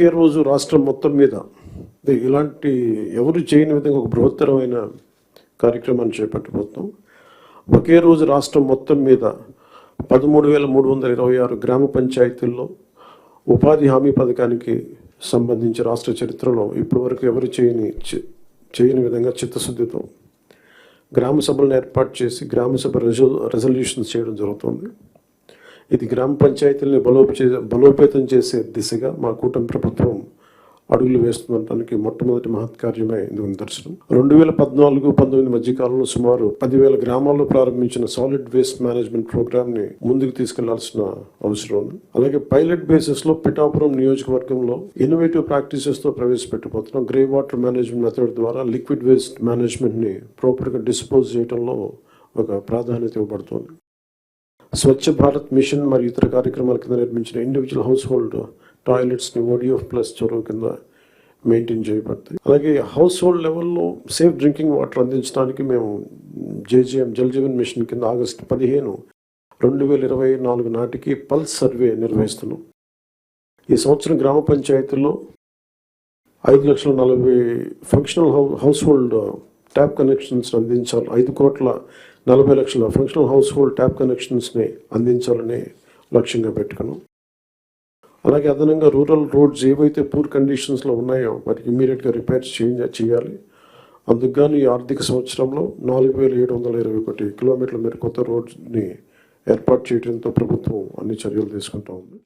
ఒకే రోజు రాష్ట్రం మొత్తం మీద ఇలాంటి ఎవరు చేయని విధంగా ఒక బృహత్తరమైన కార్యక్రమాన్ని చేపట్టబోతున్నాం. ఒకే రోజు రాష్ట్రం మొత్తం మీద 13,326 గ్రామ పంచాయతీల్లో ఉపాధి హామీ పథకానికి సంబంధించి రాష్ట్ర చరిత్రలో ఇప్పటివరకు ఎవరు చేయని విధంగా చిత్తశుద్ధితో గ్రామ సభలను ఏర్పాటు చేసి గ్రామ సభ రెజల్యూషన్స్ చేయడం జరుగుతుంది. ఇది గ్రామ పంచాయతీలని బలోపేతం చేసే దిశగా మా కూటమి ప్రభుత్వం అడుగులు వేస్తుండటానికి మొట్టమొదటి మహత్కార్యమే ఇందుకు నిదర్శనం. 2014-19 మధ్యకాలంలో సుమారు 10,000 గ్రామాల్లో ప్రారంభించిన సాలిడ్ వేస్ట్ మేనేజ్మెంట్ ప్రోగ్రామ్ని ముందుకు తీసుకెళ్లాల్సిన అవసరం ఉంది. అలాగే పైలట్ బేసిస్లో పిఠాపురం నియోజకవర్గంలో ఇన్నోవేటివ్ ప్రాక్టీసెస్తో ప్రవేశపెట్టబోతున్నాం. గ్రే వాటర్ మేనేజ్మెంట్ మెథడ్ ద్వారా లిక్విడ్ వేస్ట్ మేనేజ్మెంట్ని ప్రాపర్గా డిస్పోజ్ చేయడంలో ఒక ప్రాధాన్యత ఇవ్వబడుతుంది. స్వచ్ఛ భారత్ మిషన్ మరియు ఇతర కార్యక్రమాల కింద నిర్మించిన ఇండివిజువల్ హౌస్ హోల్డ్ టాయిలెట్స్ని ODF ప్లస్ చొరవ కింద మెయింటైన్ చేయబడతాయి. అలాగే హౌస్ హోల్డ్ లెవెల్లో సేఫ్ డ్రింకింగ్ వాటర్ అందించడానికి మేము JJM జల్ జీవన్ మిషన్ కింద ఆగస్టు 15, 2024 నాటికి పల్స్ సర్వే నిర్వహిస్తున్నాం. ఈ సంవత్సరం గ్రామ పంచాయతీల్లో 5,40,000 functional house hold tap connections అందించాలి. 5,40,00,000 ఫంక్షనల్ హౌస్ హోల్డ్ ట్యాప్ కనెక్షన్స్ని అందించాలని లక్ష్యంగా పెట్టుకున్నాం. అలాగే అదనంగా రూరల్ రోడ్స్ ఏవైతే పూర్ కండిషన్స్లో ఉన్నాయో వాటికి ఇమీడియట్గా రిపేర్స్ చేయాలి. అందుకు ఈ ఆర్థిక సంవత్సరంలో 4,721 కిలోమీటర్ల మేర కొత్త రోడ్స్ని ఏర్పాటు చేయడంతో ప్రభుత్వం అన్ని చర్యలు తీసుకుంటూ ఉంది.